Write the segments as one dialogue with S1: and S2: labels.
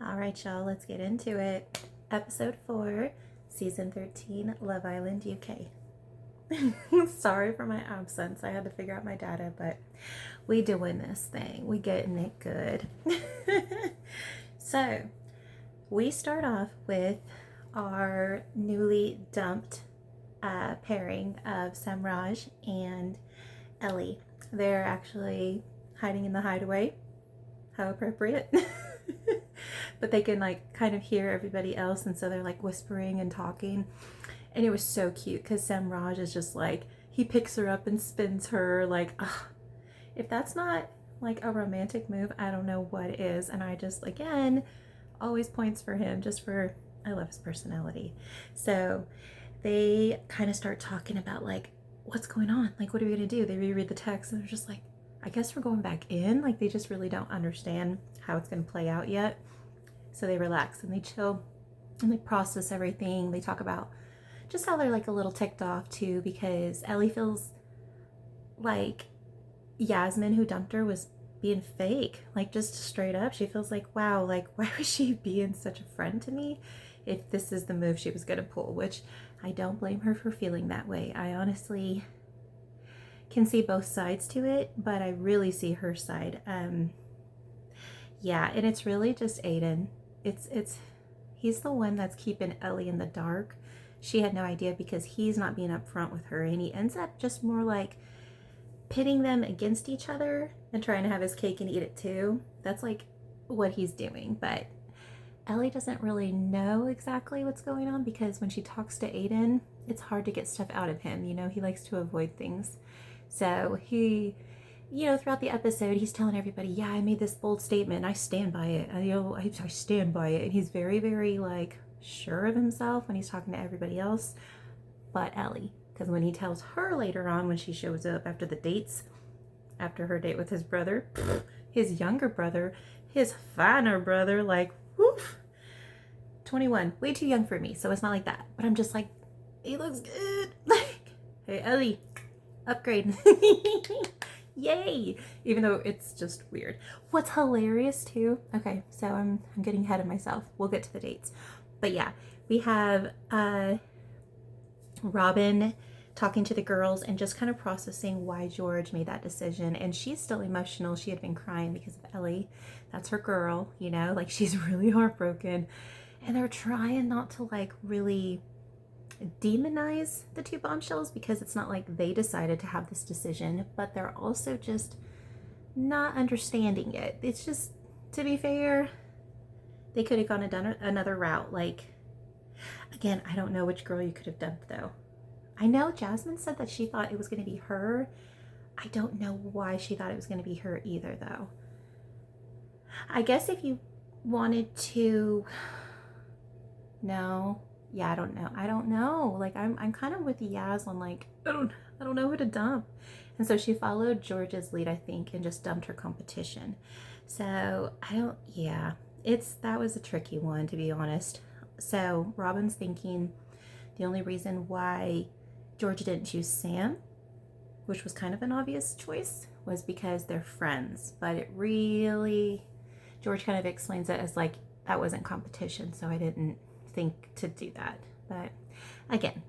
S1: All right, y'all, let's get into it. Episode 4, Season 13, Love Island, UK. Sorry for my absence. I had to figure out my data, but we doing this thing. We getting it good. So, we start off with our newly dumped pairing of Samraj and Ellie. They're actually hiding in the hideaway. How appropriate. But they can like kind of hear everybody else, and so they're like whispering and talking. And it was so cute because Samraj is just like, he picks her up and spins her like, ugh. If that's not like a romantic move, I don't know what is. And I just, again, always points for him just for, I love his personality. So they kind of start talking about like, what's going on? Like, what are we going to do? They reread the text and they're just like, I guess we're going back in. Like, they just really don't understand how it's going to play out yet. So they relax and they chill and they process everything. They talk about just how they're like a little ticked off too, because Ellie feels like Yasmin, who dumped her, was being fake, like just straight up. She feels like, wow, like why was she being such a friend to me if this is the move she was gonna pull, which I don't blame her for feeling that way. I honestly can see both sides to it, but I really see her side. Yeah, and it's really just Aiden. He's the one that's keeping Ellie in the dark. She had no idea because he's not being upfront with her, and he ends up just more like pitting them against each other and trying to have his cake and eat it too. That's like what he's doing. But Ellie doesn't really know exactly what's going on because when she talks to Aiden, it's hard to get stuff out of him. You know, he likes to avoid things. So he, throughout the episode, he's telling everybody, yeah, I made this bold statement. I stand by it. I stand by it. And he's very, very like sure of himself when he's talking to everybody else, but Ellie. Because when he tells her later on, when she shows up after the dates, after her date with his brother, his younger brother, his finer brother, like, woof, 21, way too young for me, so it's not like that. But I'm just like, he looks good. Like, hey, Ellie, upgrade. Yay! Even though it's just weird. What's hilarious too, okay, so I'm getting ahead of myself. We'll get to the dates. But yeah, we have Robin talking to the girls and just kind of processing why George made that decision. And she's still emotional. She had been crying because of Ellie. That's her girl, like she's really heartbroken. And they're trying not to like really demonize the two bombshells because it's not like they decided to have this decision, but they're also just not understanding it. It's just, to be fair, they could have gone another route. Like, again, I don't know which girl you could have dumped though. I know Jasmine said that she thought it was going to be her. I don't know why she thought it was going to be her either though. I guess if you wanted to, no, yeah, I don't know. Like I'm kind of with Yaz on like, I don't know who to dump. And so she followed George's lead, I think, and just dumped her competition. So that was a tricky one, to be honest. So Robin's thinking the only reason why George didn't choose Sam, which was kind of an obvious choice, was because they're friends. But it really, George kind of explains it as like, that wasn't competition, so I didn't think to do that. But again,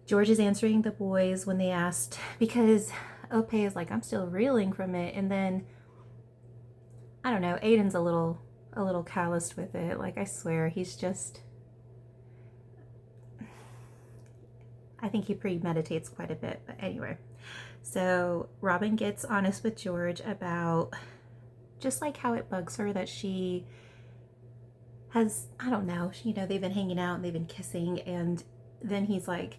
S1: George is answering the boys when they asked, because Ope is like, I'm still reeling from it. And then, I don't know, Aiden's a little calloused with it. Like, I swear, he's just, I think he premeditates quite a bit. But anyway, so Robin gets honest with George about just like how it bugs her that she has, I don't know, they've been hanging out and they've been kissing, and then he's like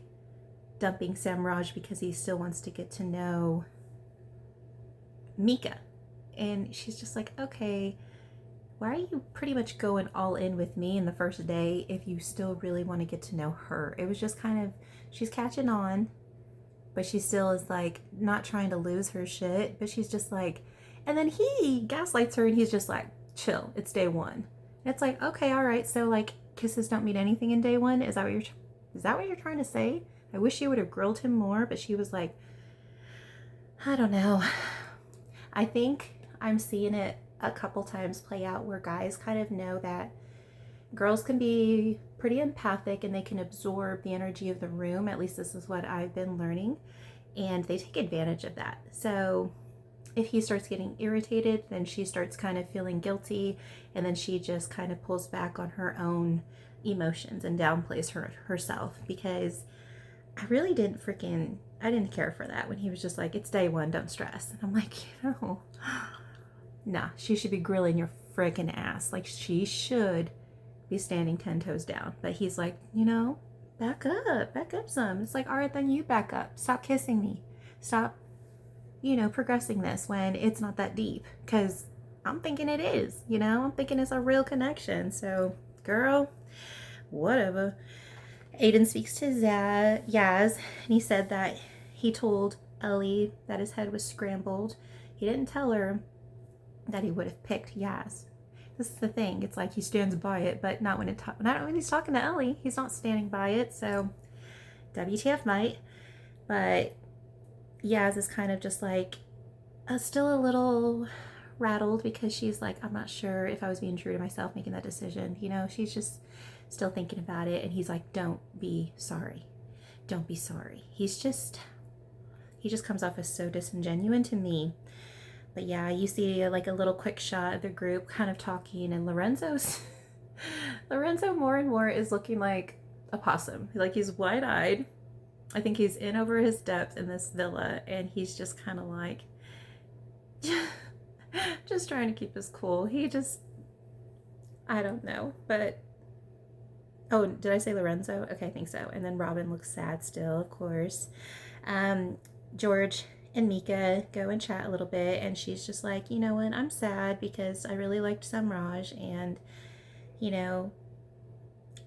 S1: dumping Samraj because he still wants to get to know Mika. And she's just like, okay, why are you pretty much going all in with me in the first day if you still really want to get to know her? It was just kind of, she's catching on, but she still is like not trying to lose her shit, but she's just like, and then he gaslights her and he's just like, chill, it's day one. And it's like, okay, all right, so like kisses don't mean anything in day one? Is that what you're trying to say? I wish she would have grilled him more, but she was like, I don't know. I think I'm seeing it a couple times play out where guys kind of know that girls can be pretty empathic and they can absorb the energy of the room. At least this is what I've been learning. And they take advantage of that. So if he starts getting irritated, then she starts kind of feeling guilty, and then she just kind of pulls back on her own emotions and downplays herself, because I didn't care for that when he was just like, it's day one, don't stress. And I'm like, nah, she should be grilling your freaking ass. Like, she should be standing 10 toes down. But he's like, back up some. It's like, all right, then you back up. Stop kissing me. Stop, progressing this when it's not that deep. Because I'm thinking it is, I'm thinking it's a real connection. So, girl, whatever. Aiden speaks to Yaz, and he said that he told Ellie that his head was scrambled. He didn't tell her that he would have picked Yaz. This is the thing. It's like he stands by it, but not when he's talking to Ellie. He's not standing by it. So, WTF might. But Yaz is kind of just like still a little rattled, because she's like, I'm not sure if I was being true to myself making that decision. She's just still thinking about it. And he's like, don't be sorry. Don't be sorry. He just comes off as so disingenuous to me. But yeah, you see like a little quick shot of the group kind of talking, and Lorenzo more and more is looking like a possum. Like, he's wide-eyed. I think he's in over his depth in this villa, and he's just kind of like just trying to keep his cool. I don't know, but oh, did I say Lorenzo? Okay, I think so. And then Robin looks sad still, of course. George and Mika go and chat a little bit, and she's just like, you know what, I'm sad because I really liked Samraj, and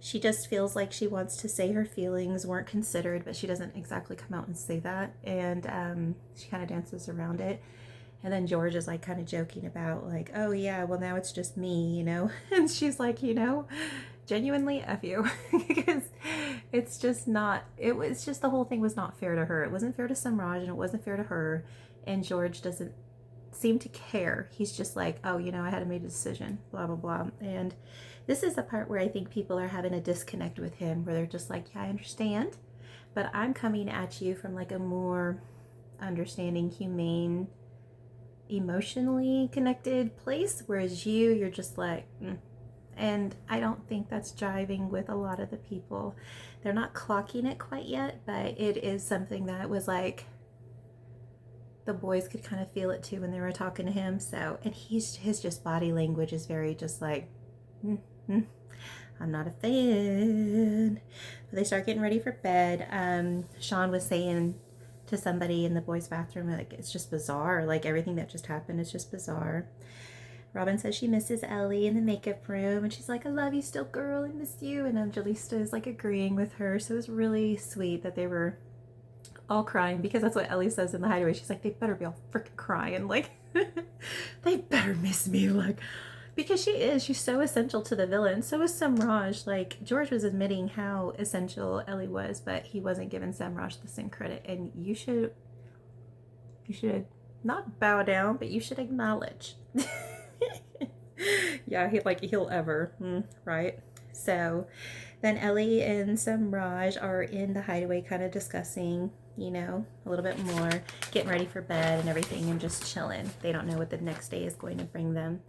S1: she just feels like she wants to say her feelings weren't considered, but she doesn't exactly come out and say that, and she kind of dances around it. And then George is like kind of joking about like, oh yeah, well now it's just me, and she's like, genuinely F you, because it's just not, it's just the whole thing was not fair to her. It wasn't fair to Samraj, and it wasn't fair to her, and George doesn't seem to care. He's just like, oh, I had to make a decision, blah, blah, blah. And this is the part where I think people are having a disconnect with him, where they're just like, yeah, I understand, but I'm coming at you from like a more understanding, humane, emotionally connected place, whereas you're just like, And I don't think that's jiving with a lot of the people. They're not clocking it quite yet, but it is something that was like, the boys could kind of feel it too when they were talking to him. So, and his just body language is very just like, I'm not a fan. But they start getting ready for bed. Sean was saying to somebody in the boys' bathroom, like, it's just bizarre. Like, everything that just happened is just bizarre. Robin says she misses Ellie in the makeup room, and she's like, I love you still, girl, I miss you. And Angelista is like agreeing with her. So it was really sweet that they were all crying, because that's what Ellie says in the hideaway. She's like, they better be all freaking crying. Like, they better miss me. Like, because she's so essential to the villain. So is Samraj. Like, George was admitting how essential Ellie was, but he wasn't giving Samraj the same credit. And you should not bow down, but you should acknowledge. Yeah, he'll ever, right? So then Ellie and Samraj are in the hideaway kind of discussing, a little bit more, getting ready for bed and everything, and just chilling. They don't know what the next day is going to bring them.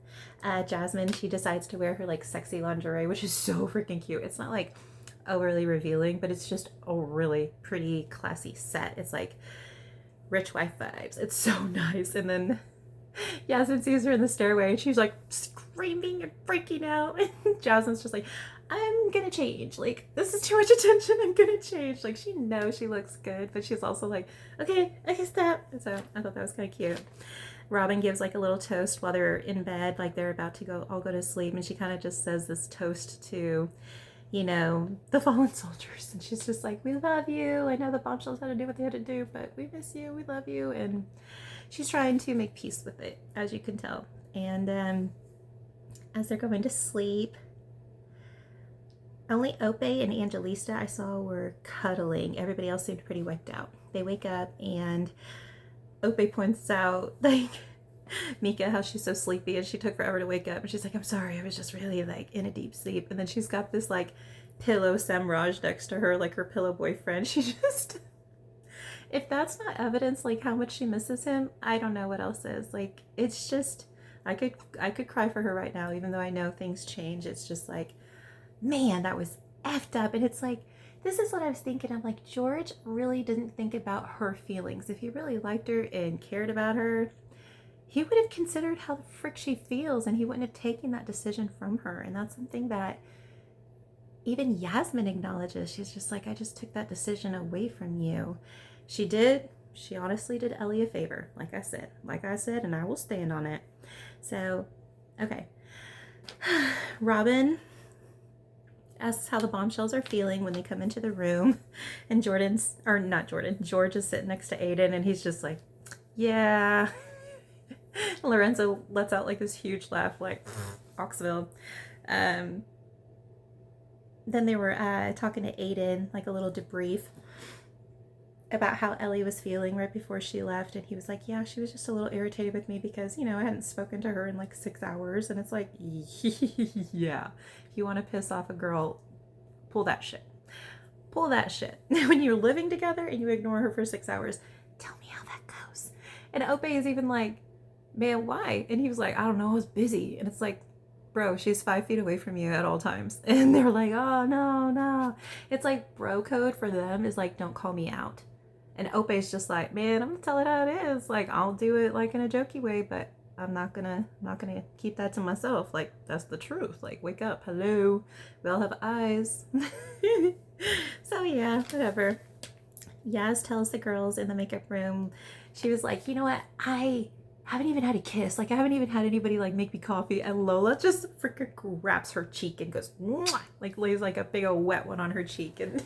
S1: Jasmine, she decides to wear her like sexy lingerie, which is so freaking cute. It's not like overly revealing, but it's just a really pretty, classy set. It's like rich wife vibes. It's so nice. And then Jasmine sees her in the stairway, and she's like screaming and freaking out. And Jasmine's just like, I'm gonna change. Like, this is too much attention. I'm gonna change. Like, she knows she looks good, but she's also like, okay, stop. And so I thought that was kind of cute. Robin gives like a little toast while they're in bed, like they're about to all go to sleep, and she kind of just says this toast to, the fallen soldiers. And she's just like, we love you. I know the bombshells had to do what they had to do, but we miss you. We love you. And she's trying to make peace with it, as you can tell. And as they're going to sleep, only Ope and Angelista I saw were cuddling. Everybody else seemed pretty wiped out. They wake up, and Ope points out, like, Mika, how she's so sleepy and she took forever to wake up. And she's like, I'm sorry, I was just really like in a deep sleep. And then she's got this like pillow Samraj next to her, like her pillow boyfriend. She just, if that's not evidence like how much she misses him, I don't know what else is. Like, it's just, I could cry for her right now, even though I know things change. It's just like, man, that was effed up. And it's like, this is what I was thinking. I'm like, George really didn't think about her feelings. If he really liked her and cared about her, he would have considered how the frick she feels, and he wouldn't have taken that decision from her. And that's something that even Yasmin acknowledges. She's just like, I just took that decision away from you. She honestly did Ellie a favor, like I said, and I will stand on it. So, okay. Robin asks how the bombshells are feeling when they come into the room, and George is sitting next to Aiden, and he's just like, yeah. Lorenzo lets out like this huge laugh, like Oxville. Then they were talking to Aiden, like a little debrief about how Ellie was feeling right before she left, and he was like, yeah, she was just a little irritated with me because, I hadn't spoken to her in like 6 hours. And it's like, yeah, if you want to piss off a girl, pull that shit. When you're living together and you ignore her for 6 hours, tell me how that goes. And Ope is even like, man, why? And he was like, I don't know, I was busy. And it's like, bro, she's 5 feet away from you at all times. And they're like, oh, no. It's like bro code for them is like, don't call me out. And Ope's just like, man, I'm gonna tell it how it is. Like, I'll do it like in a jokey way, but I'm not gonna keep that to myself. Like, that's the truth. Like, wake up, hello, we all have eyes. So yeah, whatever. Yaz tells the girls in the makeup room, she was like, you know what, I haven't even had a kiss. Like, I haven't even had anybody like make me coffee. And Lola just freaking grabs her cheek and goes, mwah! Like lays like a big old wet one on her cheek. And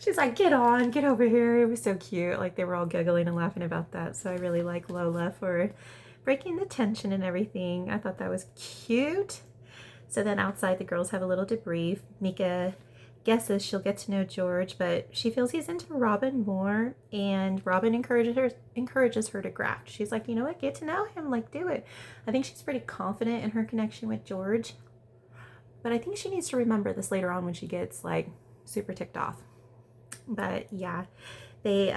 S1: she's like, get over here. It was so cute. Like, they were all giggling and laughing about that. So I really like Lola for breaking the tension and everything. I thought that was cute. So then outside, the girls have a little debrief. Mika guesses she'll get to know George, but she feels he's into Robin more, and Robin encourages her to graft. She's like, you know what, get to know him, like, do it. I think she's pretty confident in her connection with George, but I think she needs to remember this later on when she gets like super ticked off. But yeah, they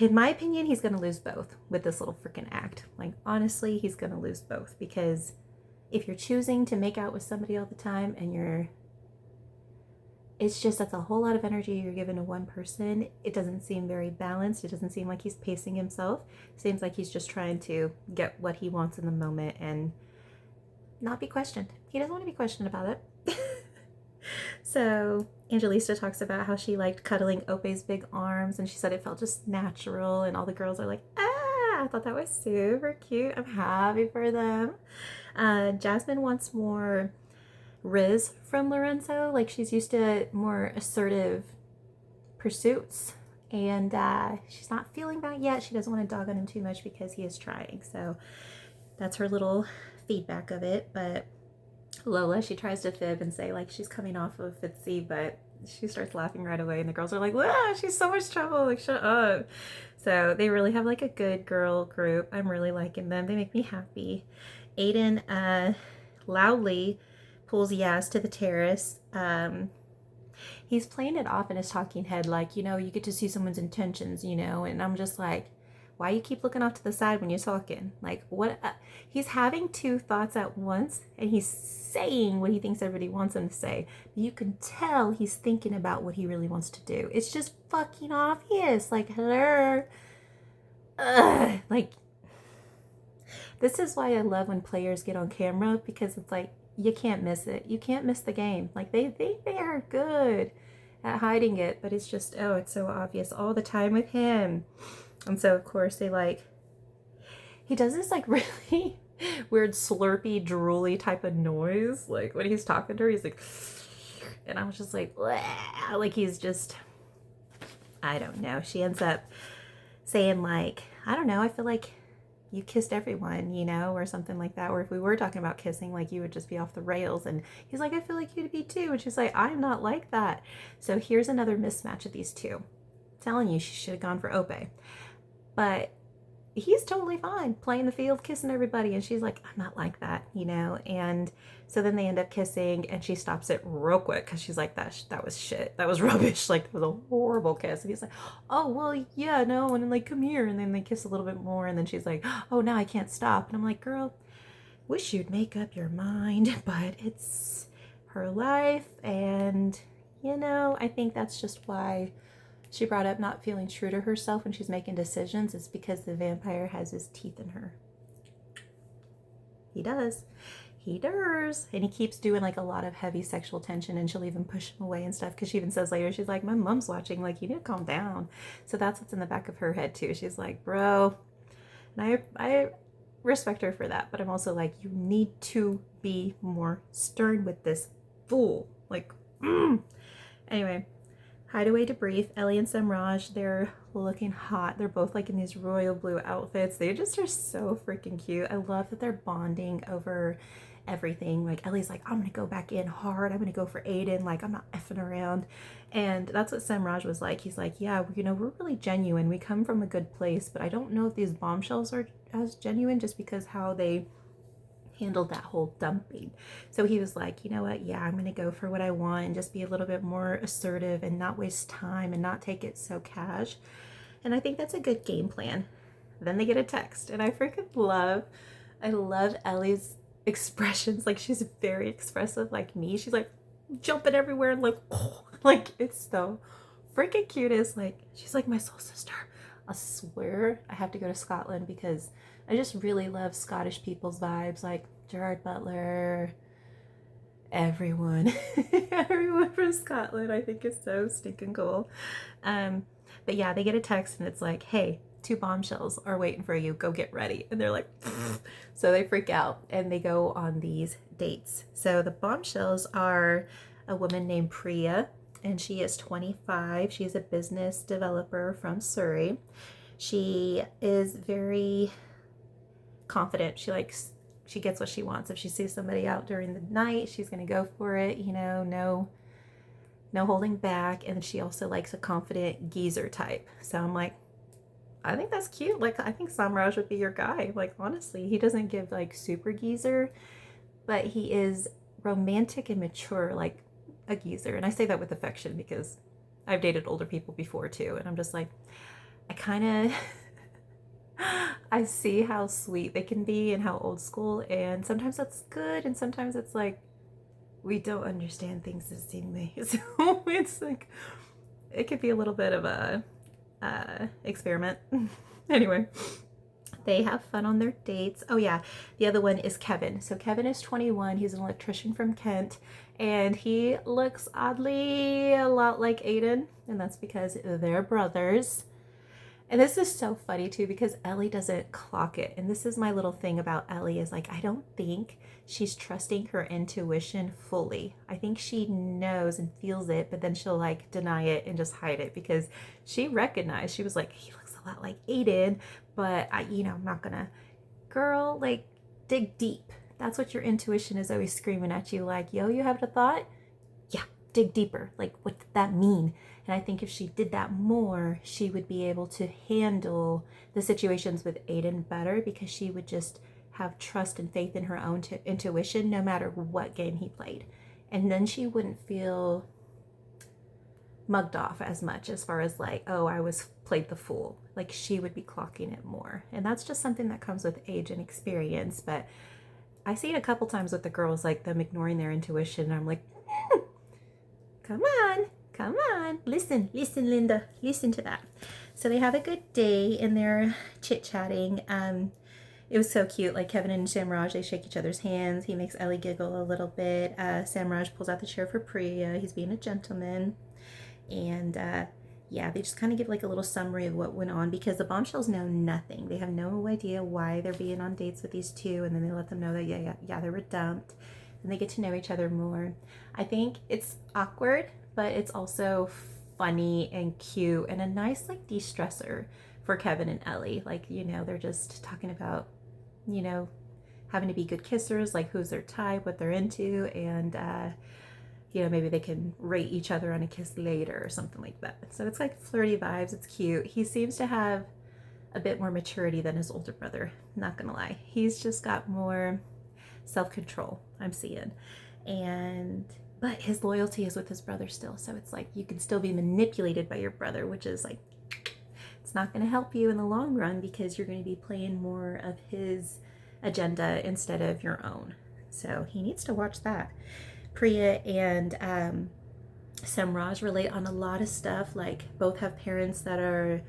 S1: in my opinion, he's gonna lose both with this little freaking act. Like, honestly, he's gonna lose both, because if you're choosing to make out with somebody all the time and it's just, that's a whole lot of energy you're giving to one person. It doesn't seem very balanced. It doesn't seem like he's pacing himself. It seems like he's just trying to get what he wants in the moment and not be questioned. He doesn't want to be questioned about it. So Angelista talks about how she liked cuddling Ope's big arms, and she said it felt just natural, and all the girls are like, ah, I thought that was super cute. I'm happy for them. Jasmine wants more Riz from Lorenzo. Like, she's used to more assertive pursuits, and she's not feeling that yet. She doesn't want to dog on him too much because he is trying. So that's her little feedback of it. But Lola, she tries to fib and say like she's coming off of Fitzy, but she starts laughing right away, and the girls are like, wow, she's so much trouble, like, shut up. So they really have like a good girl group. I'm really liking them. They make me happy. Aiden loudly pulls Yaz to the terrace. He's playing it off in his talking head like, you get to see someone's intentions, and I'm just like, why you keep looking off to the side when you're talking? Like, what? He's having two thoughts at once, and he's saying what he thinks everybody wants him to say. But you can tell he's thinking about what he really wants to do. It's just fucking obvious. Like, hello. Like, this is why I love when players get on camera, because it's like, you can't miss it. You can't miss the game. Like, they are good at hiding it, but it's just, oh, it's so obvious all the time with him. And so, of course, he does this like really weird slurpy, drooly type of noise. Like, when he's talking to her, he's like, and I was just like, bleh. Like, he's just, I don't know. She ends up saying like, I don't know, I feel like you kissed everyone, or something like that. Or if we were talking about kissing, like, you would just be off the rails. And he's like, I feel like you'd be too. And she's like, I'm not like that. So here's another mismatch of these two. I'm telling you, she should have gone for Ope. But he's totally fine playing the field, kissing everybody. And she's like, I'm not like that, you know? And so then they end up kissing and she stops it real quick because she's like, that was shit. That was rubbish. Like, that was a horrible kiss. And he's like, oh, well, yeah, no. And then, like, come here. And then they kiss a little bit more. And then she's like, oh, now I can't stop. And I'm like, girl, wish you'd make up your mind. But it's her life. And, you know, I think that's just why she brought up not feeling true to herself when she's making decisions. It's because the vampire has his teeth in her. He does. He does. And he keeps doing like a lot of heavy sexual tension, and she'll even push him away and stuff because she even says later, she's like, my mom's watching, like, you need to calm down. So that's what's in the back of her head too. She's like, bro. And I respect her for that, but I'm also like, you need to be more stern with this fool. Like, Anyway, hideaway debrief. Ellie and Samraj, they're looking hot. They're both like in these royal blue outfits. They just are so freaking cute. I love that they're bonding over everything. Like, Ellie's like, I'm gonna go back in hard. I'm gonna go for Aiden. Like, I'm not effing around. And that's what Samraj was like. He's like, yeah, you know, we're really genuine. We come from a good place, but I don't know if these bombshells are as genuine just because how they handled that whole dumping. So he was like, you know what, yeah, I'm gonna go for what I want and just be a little bit more assertive and not waste time and not take it so cash. And I think that's a good game plan. Then they get a text, and I love Ellie's expressions. Like, she's very expressive like me. She's like jumping everywhere and like, oh, like, it's so freaking cute. Is like, she's like my soul sister. I swear I have to go to Scotland because I just really love Scottish people's vibes, like Gerard Butler, everyone. Everyone from Scotland I think is so stinking cool. But yeah, they get a text and it's like, hey, 2 bombshells are waiting for you, go get ready. And they're like, pfft. So they freak out and they go on these dates. So the bombshells are a woman named Priya, and she is 25. She is a business developer from Surrey. She is very confident. She gets what she wants. If she sees somebody out during the night, she's gonna go for it, you know, no holding back. And she also likes a confident geezer type. So I'm like, I think that's cute. Like, I think Samraj would be your guy. Like, honestly, he doesn't give like super geezer, but he is romantic and mature like a geezer. And I say that with affection because I've dated older people before too. And I'm just like, I kind of, I see how sweet they can be and how old school. And sometimes that's good. And sometimes it's like, we don't understand things the same way. So it's like, it could be a little bit of a experiment. Anyway, they have fun on their dates. Oh yeah, the other one is Kevin. So Kevin is 21. He's an electrician from Kent, and he looks oddly a lot like Aiden, and that's because they're brothers. And this is so funny too because Ellie doesn't clock it. And this is my little thing about Ellie is like, I don't think she's trusting her intuition fully. I think she knows and feels it, but then she'll like deny it and just hide it because she recognized, she was like, he looks a lot like Aiden, but I'm not gonna, girl, like, dig deep. That's what your intuition is always screaming at you. Like, yo, you have a thought? Yeah, dig deeper. Like, what did that mean? And I think if she did that more, she would be able to handle the situations with Aiden better because she would just have trust and faith in her own intuition no matter what game he played. And then she wouldn't feel mugged off as much as far as like, oh, I was played the fool. Like, she would be clocking it more. And that's just something that comes with age and experience. But I see it a couple times with the girls, like them ignoring their intuition. And I'm like, come on. Come on, listen, Linda, listen to that. So they have a good day and they're chit-chatting. It was so cute. Like, Kevin and Samraj, they shake each other's hands. He makes Ellie giggle a little bit. Samraj pulls out the chair for Priya. He's being a gentleman. And yeah, they just kind of give like a little summary of what went on because the bombshells know nothing. They have no idea why they're being on dates with these two. And then they let them know that, yeah, they were dumped. And they get to know each other more. I think it's awkward, but it's also funny and cute and a nice like de-stressor for Kevin and Ellie. Like, they're just talking about, having to be good kissers, like who's their type, what they're into, and maybe they can rate each other on a kiss later or something like that. So it's like flirty vibes. It's cute. He seems to have a bit more maturity than his older brother. Not gonna lie. He's just got more self-control, I'm seeing. But his loyalty is with his brother still. So it's like you can still be manipulated by your brother, which is like, it's not going to help you in the long run because you're going to be playing more of his agenda instead of your own. So he needs to watch that. Priya and Samraj relate on a lot of stuff. Like both have parents that are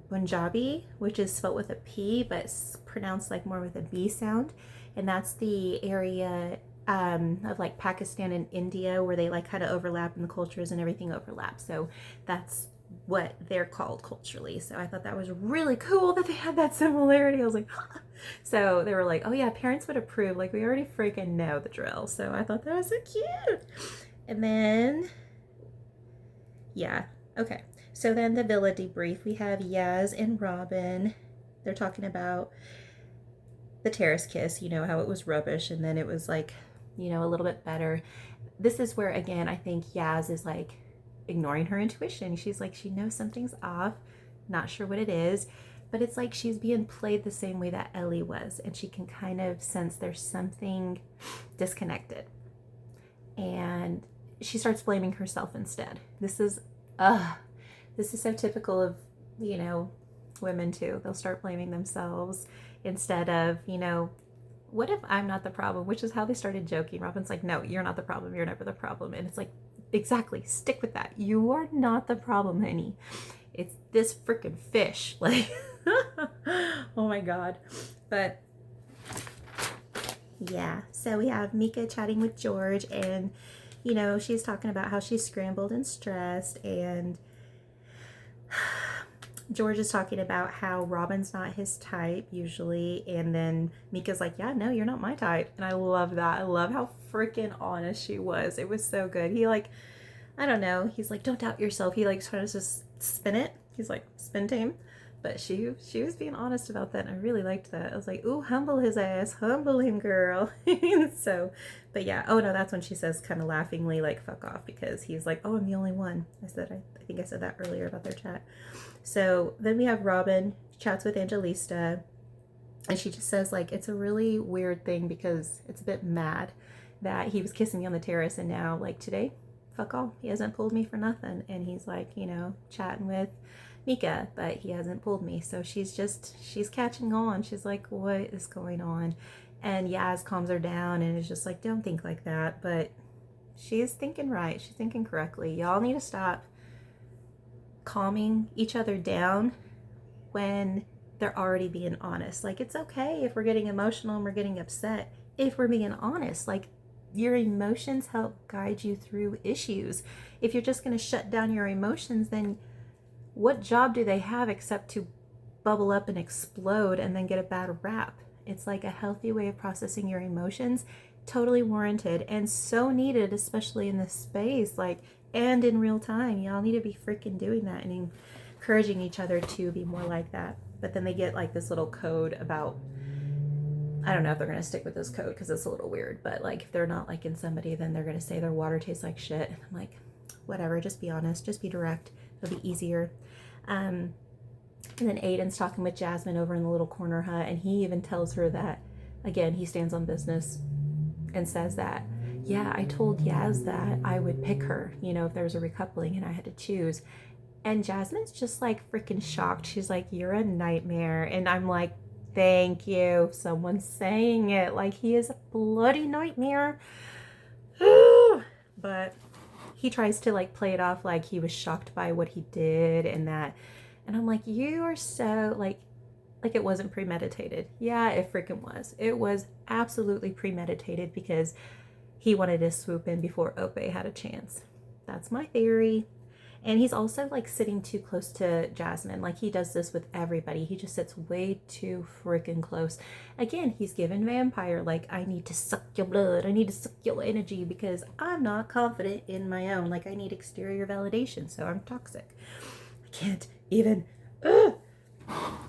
S1: Punjabi, which is spelled with a P, but pronounced like more with a B sound. And that's the area of like Pakistan and India where they like kind of overlap and the cultures and everything overlap. So that's what they're called culturally. So I thought that was really cool that they had that similarity. I was like, huh. So they were like, oh yeah, parents would approve. Like we already freaking know the drill. So I thought that was so cute. And then, yeah, okay. So then the villa debrief, we have Yaz and Robin. They're talking about the terrace kiss, you know, how it was rubbish and then it was like, you know, a little bit better. This is where, again, I think Yaz is like ignoring her intuition. She's like, she knows something's off, not sure what it is, but it's like she's being played the same way that Ellie was, and she can kind of sense there's something disconnected. And she starts blaming herself instead. This is so typical of, you know, women too. They'll start blaming themselves instead of, you know, what if I'm not the problem? Which is how they started joking. Robin's like, no, you're not the problem. You're never the problem. And it's like, exactly, stick with that. You are not the problem, honey. It's this freaking fish. Like, oh my God. But yeah, so we have Mika chatting with George, and, you know, she's talking about how she's scrambled and stressed, and George is talking about how Robin's not his type usually, and then Mika's like, yeah, no, you're not my type. And I love that. I love how freaking honest she was. It was so good. He like, I don't know, he's like, don't doubt yourself. He like tries to just spin it. He's like, spin tame. But she was being honest about that, and I really liked that. I was like, ooh, humble his ass. Humble him, girl. So, but yeah. Oh no, that's when she says kind of laughingly, like, fuck off, because he's like, oh, I'm the only one. I think I said that earlier about their chat. So then we have Robin chats with Angelista, and she just says, like, it's a really weird thing because it's a bit mad that he was kissing me on the terrace, and now, like, today, fuck all. He hasn't pulled me for nothing. And he's like, you know, chatting with Mika, but he hasn't pulled me. So she's catching on. She's like, what is going on? And Yaz calms her down and is just like, don't think like that. But she's thinking right. She's thinking correctly. Y'all need to stop calming each other down when they're already being honest. Like, it's okay if we're getting emotional and we're getting upset if we're being honest. Like, your emotions help guide you through issues. If you're just going to shut down your emotions, then what job do they have except to bubble up and explode and then get a bad rap? It's like a healthy way of processing your emotions, totally warranted and so needed, especially in this space, like, and in real time. Y'all need to be freaking doing that and encouraging each other to be more like that. But then they get like this little code about, I don't know if they're going to stick with this code because it's a little weird, but like if they're not liking somebody, then they're going to say their water tastes like shit. I'm like, whatever, just be honest, just be direct. It'll be easier. And then Aiden's talking with Jasmine over in the little corner hut, and he even tells her that, again, he stands on business and says that, yeah, I told Yaz that I would pick her, you know, if there was a recoupling and I had to choose. And Jasmine's just like freaking shocked. She's like, you're a nightmare. And I'm like, thank you. Someone's saying it. Like, he is a bloody nightmare. But he tries to like play it off like he was shocked by what he did and that. And I'm like, you are so like it wasn't premeditated. Yeah, it freaking was. It was absolutely premeditated because he wanted to swoop in before Ope had a chance. That's my theory. And he's also like sitting too close to Jasmine. Like, he does this with everybody. He just sits way too freaking close. Again, he's given vampire, like, I need to suck your blood. I need to suck your energy because I'm not confident in my own. Like, I need exterior validation, so I'm toxic. I can't even. Ugh.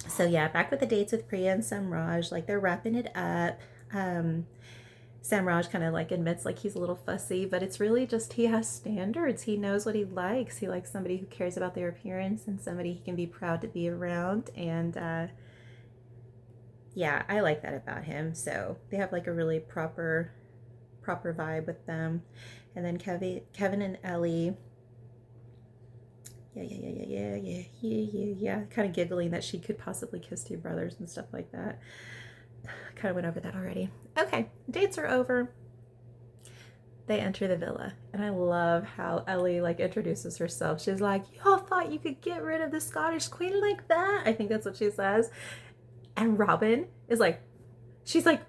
S1: So yeah, back with the dates with Priya and Samraj. Like, they're wrapping it up. Samraj kind of like admits like he's a little fussy, but it's really just he has standards. He knows what he likes. He likes somebody who cares about their appearance and somebody he can be proud to be around. And yeah, I like that about him. So they have like a really proper vibe with them. And then Kevin and Ellie. Yeah. Kind of giggling that she could possibly kiss two brothers and stuff like that. Kind of went over that already. Okay, dates are over. They enter the villa, and I love how Ellie like introduces herself. She's like, y'all thought you could get rid of the Scottish queen like that? I think that's what she says. And Robin is like, she's like,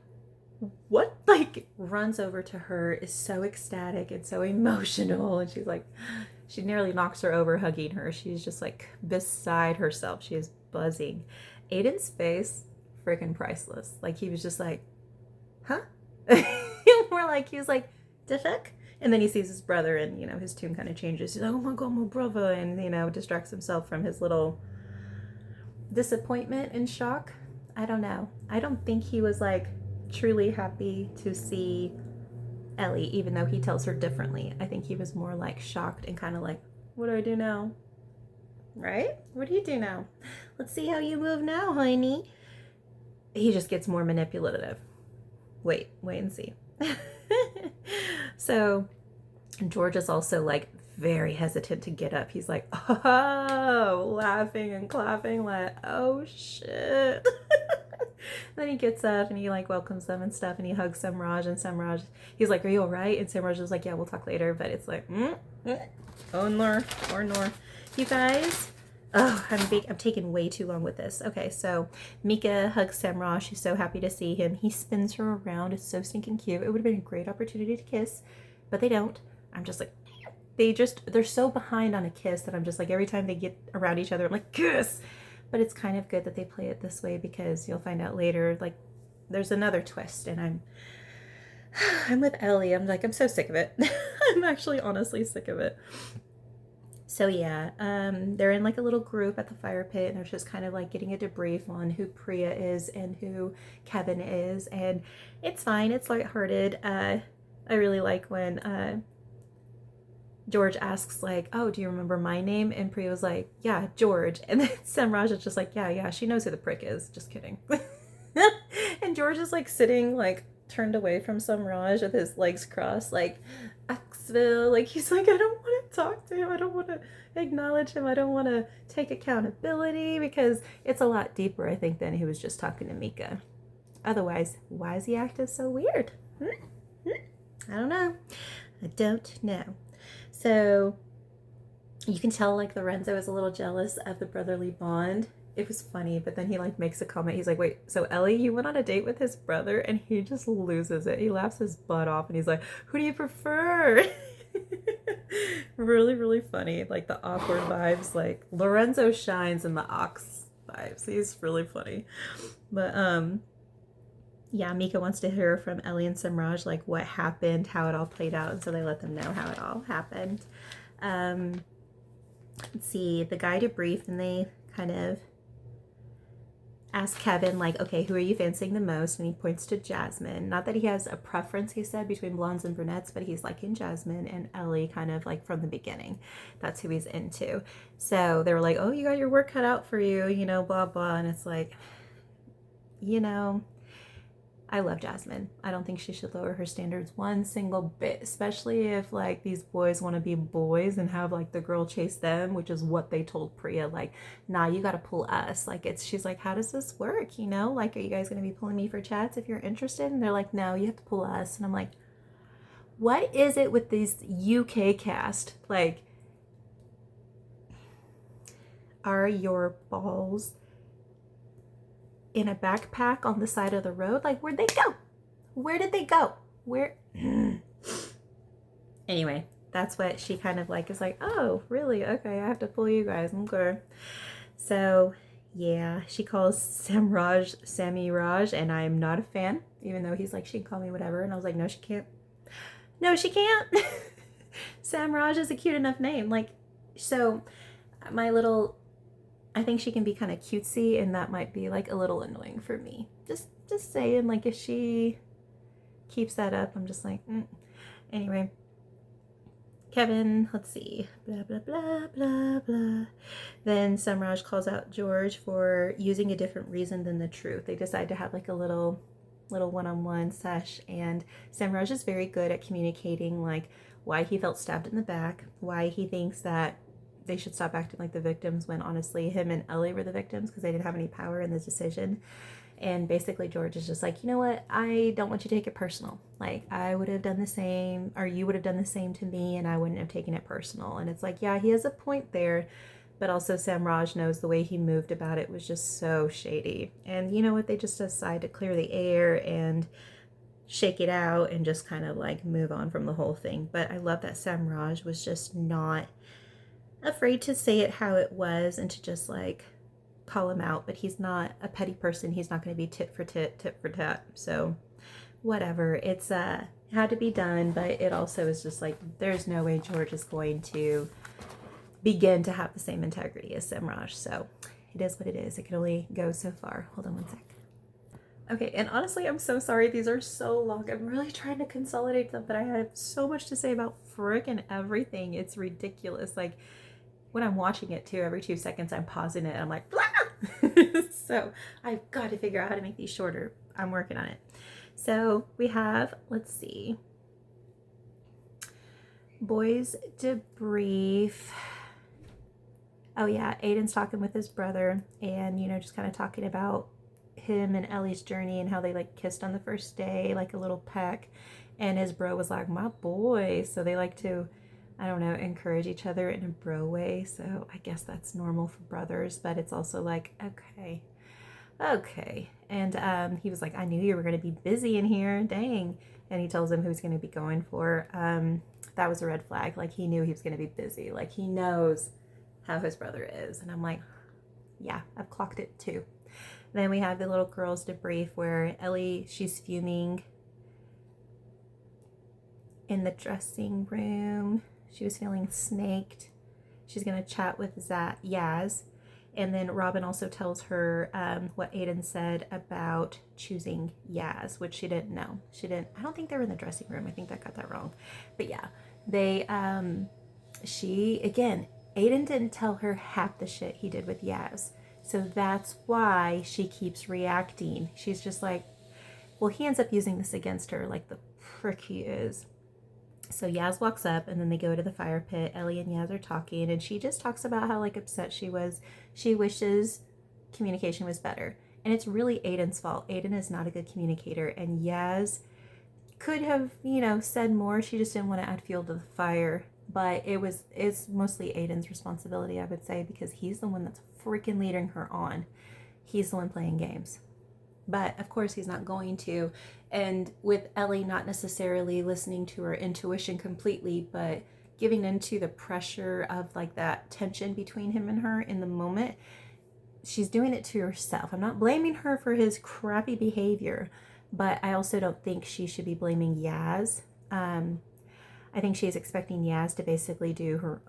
S1: what? Like, runs over to her, is so ecstatic and so emotional, and she's like, she nearly knocks her over hugging her. She's just like beside herself. She is buzzing. Aiden's face, freaking priceless. Like, he was just like, huh? More like, he was like, the fuck? And then he sees his brother, and, you know, his tune kind of changes. He's like, oh my god, my brother, and, you know, distracts himself from his little disappointment and shock. I don't know. I don't think he was like truly happy to see Ellie, even though he tells her differently. I think he was more like shocked and kind of like, what do I do now? Right? What do you do now? Let's see how you move now, honey. He just gets more manipulative. Wait and see. So George is also like very hesitant to get up. He's like, oh, laughing and clapping like, oh shit. Then he gets up and he like welcomes them and stuff, and he hugs Samraj, and Samraj, he's like, are you all right? And Samraj is like, yeah, we'll talk later. But it's like, oh, nor. You guys, oh, I'm taking way too long with this. Okay, so Mika hugs Samraj. She's so happy to see him. He spins her around. It's so stinking cute. It would have been a great opportunity to kiss, but they don't. I'm just like, they're so behind on a kiss that I'm just like, every time they get around each other, I'm like, kiss. But it's kind of good that they play it this way, because you'll find out later, like, there's another twist, and I'm with Ellie. I'm like, I'm so sick of it. I'm actually honestly sick of it. So yeah, they're in like a little group at the fire pit, and they're just kind of like getting a debrief on who Priya is and who Kevin is, and it's fine. It's lighthearted. I really like when George asks like, oh, do you remember my name? And Priya was like, yeah, George. And then Samraj is just like, yeah, she knows who the prick is. Just kidding. And George is like sitting like turned away from Samraj with his legs crossed, like, Axville. Like, he's like, I don't want to talk to him. I don't want to acknowledge him. I don't want to take accountability, because it's a lot deeper, I think, than he was just talking to Mika. Otherwise, why is he acting so weird? I don't know. So you can tell like Lorenzo is a little jealous of the brotherly bond. It was funny, but then he like makes a comment. He's like, wait, so Ellie, you went on a date with his brother? And he just loses it. He laughs his butt off, and he's like, who do you prefer? Really, really funny. Like the awkward vibes. Like Lorenzo shines in the ox vibes. He's really funny. But yeah, Mika wants to hear from Ellie and Samraj, like what happened, how it all played out, and so they let them know how it all happened. Let's see, the guy debriefed, and they kind of asked Kevin, like, okay, who are you fancying the most? And he points to Jasmine. Not that he has a preference, he said, between blondes and brunettes, but he's liking Jasmine and Ellie kind of like from the beginning. That's who he's into. So they were like, oh, you got your work cut out for you, you know, blah, blah. And it's like, you know, I love Jasmine. I don't think she should lower her standards one single bit, especially if like these boys want to be boys and have like the girl chase them, which is what they told Priya, like, nah, you got to pull us. Like, she's like, how does this work? You know, like, are you guys going to be pulling me for chats if you're interested? And they're like, no, you have to pull us. And I'm like, what is it with these UK cast? Like, are your balls in a backpack on the side of the road? Like, where'd they go? Where did they go? Where? Anyway, that's what she kind of like is like, oh, really? Okay, I have to pull you guys. Okay. So, yeah, she calls Sammy Raj, and I'm not a fan, even though he's like, she can call me whatever. And I was like, no, she can't. No, she can't. Samraj is a cute enough name. Like, so I think she can be kind of cutesy, and that might be like a little annoying for me. Just saying, like, if she keeps that up, I'm just like, Anyway, Kevin, let's see, blah, blah, blah, blah, blah. Then Samraj calls out George for using a different reason than the truth. They decide to have like a little one-on-one sesh, and Samraj is very good at communicating like why he felt stabbed in the back, why he thinks that they should stop acting like the victims when honestly him and Ellie were the victims because they didn't have any power in the decision. And basically George is just like, you know what, I don't want you to take it personal. Like, I would have done the same, or you would have done the same to me, and I wouldn't have taken it personal. And it's like, yeah, he has a point there, but also Samraj knows the way he moved about it was just so shady. And you know what, they just decide to clear the air and shake it out and just kind of like move on from the whole thing. But I love that Samraj was just not afraid to say it how it was and to just like call him out. But he's not a petty person. He's not going to be tit for tit, tit for tat. So whatever, it's had to be done. But it also is just like, there's no way George is going to begin to have the same integrity as Samraj. So it is what it is. It can only go so far. Hold on one sec. Okay, and honestly, I'm so sorry. These are so long. I'm really trying to consolidate them, but I have so much to say about frickin' everything. It's ridiculous. Like, when I'm watching it too, every 2 seconds I'm pausing it. I'm like, blah! So I've got to figure out how to make these shorter. I'm working on it. So we have, let's see, boys debrief. Oh yeah, Aiden's talking with his brother and, you know, just kind of talking about him and Ellie's journey and how they like kissed on the first day, like a little peck. And his bro was like, my boy. So they like to, I don't know, encourage each other in a bro way. So I guess that's normal for brothers, but it's also like, okay. And he was like, I knew you were going to be busy in here, dang. And he tells him who he's going to be going for. That was a red flag. Like, he knew he was going to be busy. Like, he knows how his brother is. And I'm like, yeah, I've clocked it too. Then we have the little girls debrief where Ellie, she's fuming in the dressing room. She was feeling snaked. She's going to chat with Yaz. And then Robin also tells her what Aiden said about choosing Yaz, which she didn't know. I don't think they were in the dressing room. I think that got that wrong. But yeah, Aiden didn't tell her half the shit he did with Yaz. So that's why she keeps reacting. She's just like, well, he ends up using this against her like the prick he is. So Yaz walks up and then they go to the fire pit. Ellie and Yaz are talking and she just talks about how like upset she was. She wishes communication was better. And it's really Aiden's fault. Aiden is not a good communicator and Yaz could have, said more. She just didn't want to add fuel to the fire. But it's mostly Aiden's responsibility, I would say, because he's the one that's freaking leading her on. He's the one playing games. But of course he's not going to. And with Ellie not necessarily listening to her intuition completely, but giving into the pressure of like that tension between him and her in the moment, she's doing it to herself. I'm not blaming her for his crappy behavior, but I also don't think she should be blaming Yaz. I think she's expecting Yaz to basically do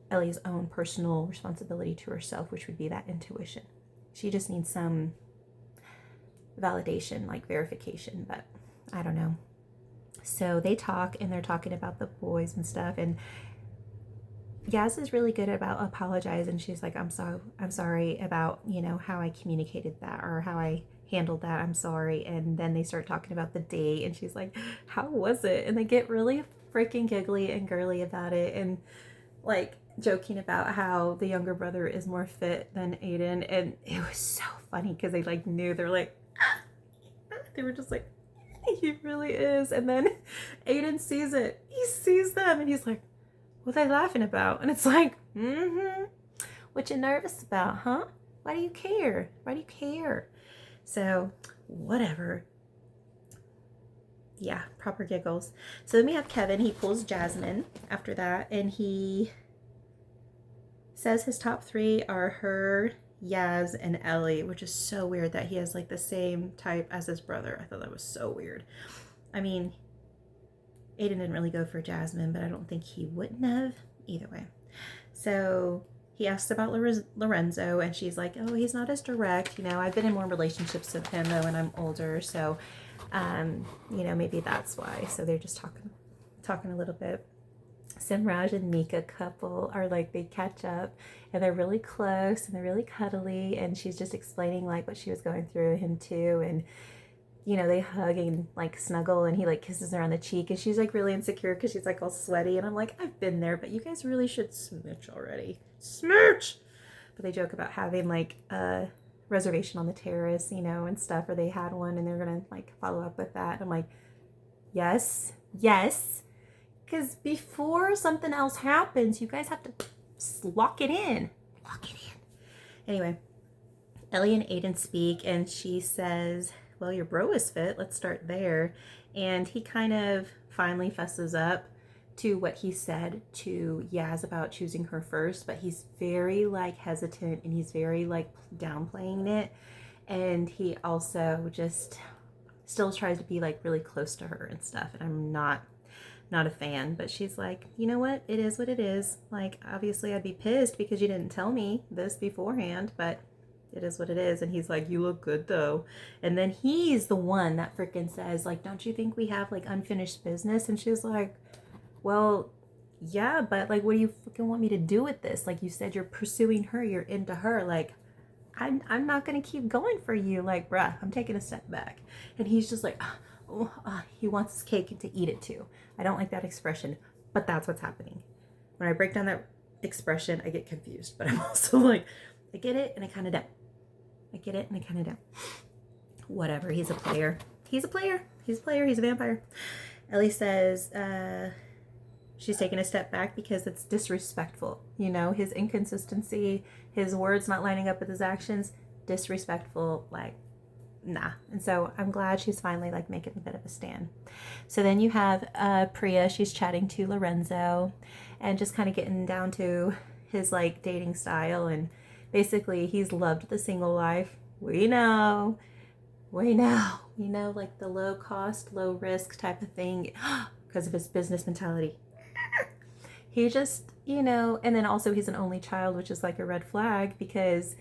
S1: Ellie's own personal responsibility to herself, which would be that intuition. She just needs some validation, like verification, but I don't know. So they talk and they're talking about the boys and stuff, and Yaz is really good about apologizing. She's like, I'm sorry about, how I communicated that or how I handled that. I'm sorry. And then they start talking about the date and she's like, how was it? And they get really freaking giggly and girly about it and like joking about how the younger brother is more fit than Aiden. And it was so funny because they like knew, they're like, they were just like, he really is. And then Aiden sees it. He sees them and he's like, what are they laughing about? And it's like, what you nervous about, huh? Why do you care? So whatever. Yeah, proper giggles. So then we have Kevin. He pulls Jasmine after that and he says his top 3 are her, Yaz, and Ellie, which is so weird that he has like the same type as his brother. I thought that was so weird. I mean, Aiden didn't really go for Jasmine, but I don't think he wouldn't have either way. So he asks about Lorenzo and she's like, oh, he's not as direct. I've been in more relationships with him though, and I'm older. So You know, maybe that's why. So they're just talking a little bit. Simraj and Mika couple are like, they catch up and they're really close and they're really cuddly, and she's just explaining like what she was going through, him too, and you know, they hug and like snuggle, and he like kisses her on the cheek, and she's like really insecure because she's like all sweaty, and I'm like, I've been there, but you guys really should smooch already. Smooch! But they joke about having like a reservation on the terrace, you know, and stuff, or they had one and they're gonna like follow up with that. I'm like, yes, because before something else happens, you guys have to lock it in. Anyway, Ellie and Aiden speak, and she says, well, your bro is fit. Let's start there. And he kind of finally fesses up to what he said to Yaz about choosing her first, but he's very like hesitant and he's very like downplaying it. And he also just still tries to be like really close to her and stuff. And I'm not a fan, but she's like, you know what? It is what it is. Like, obviously I'd be pissed because you didn't tell me this beforehand, but it is what it is. And he's like, you look good though. And then he's the one that freaking says like, don't you think we have like unfinished business? And she's like, well, yeah, but like, what do you fucking want me to do with this? Like, you said you're pursuing her, you're into her. Like, I'm not gonna keep going for you. Like, bruh, I'm taking a step back. And he's just like, he wants his cake and to eat it too. I don't like that expression, but that's what's happening. When I break down that expression, I get confused, but I'm also like, I get it and I kind of don't. I get it and I kind of don't. Whatever, he's a player. He's a player. He's a player. He's a vampire. Ellie says she's taking a step back because it's disrespectful. You know, his inconsistency, his words not lining up with his actions, disrespectful, like, nah. And so I'm glad she's finally like making a bit of a stand. So then you have Priya. She's chatting to Lorenzo and just kind of getting down to his like dating style, and basically he's loved the single life. We know, like the low cost, low risk type of thing because of his business mentality. He just, you know, and then also he's an only child, which is like a red flag because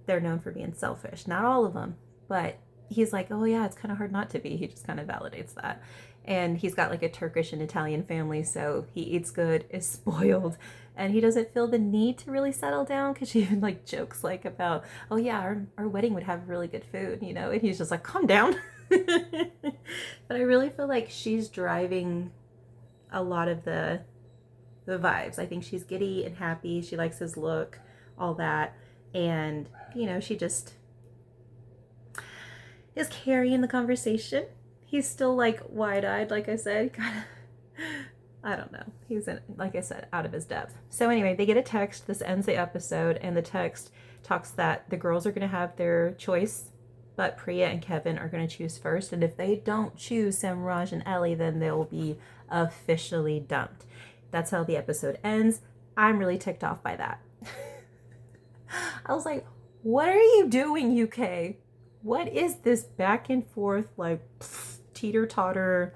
S1: they're known for being selfish. Not all of them, but he's like, oh yeah, it's kind of hard not to be. He just kind of validates that. And he's got like a Turkish and Italian family, so he eats good, is spoiled, and he doesn't feel the need to really settle down because she even like jokes like about, oh yeah, our wedding would have really good food, you know, and he's just like, calm down. But I really feel like she's driving a lot of the vibes. I think she's giddy and happy. She likes his look, all that. And, you know, she just is carrying the conversation. He's still like wide-eyed, like I said, kind of, I don't know. He's, like I said, out of his depth. So anyway, they get a text. This ends the episode, and the text talks that the girls are going to have their choice, but Priya and Kevin are going to choose first. And if they don't choose Samraj and Ellie, then they'll be officially dumped. That's how the episode ends. I'm really ticked off by that. I was like, what are you doing, UK? What is this back and forth, like, teeter-totter?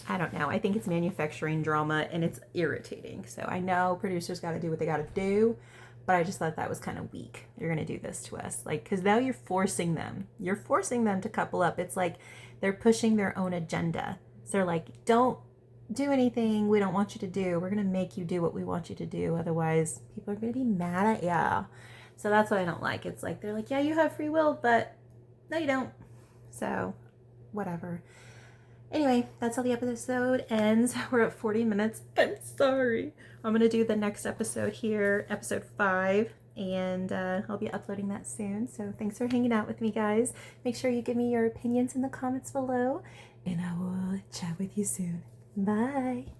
S1: I don't know. I think it's manufacturing drama, and it's irritating. So I know producers got to do what they got to do, but I just thought that was kind of weak. You're going to do this to us. Like, because now you're forcing them. You're forcing them to couple up. It's like they're pushing their own agenda. So they're like, don't do anything we don't want you to do. We're going to make you do what we want you to do. Otherwise, people are going to be mad at ya. So that's what I don't like. It's like, they're like, yeah, you have free will, but no, you don't. So whatever. Anyway, that's how the episode ends. We're at 40 minutes. I'm sorry. I'm going to do the next episode here, episode 5, and I'll be uploading that soon. So thanks for hanging out with me, guys. Make sure you give me your opinions in the comments below, and I will chat with you soon. Bye.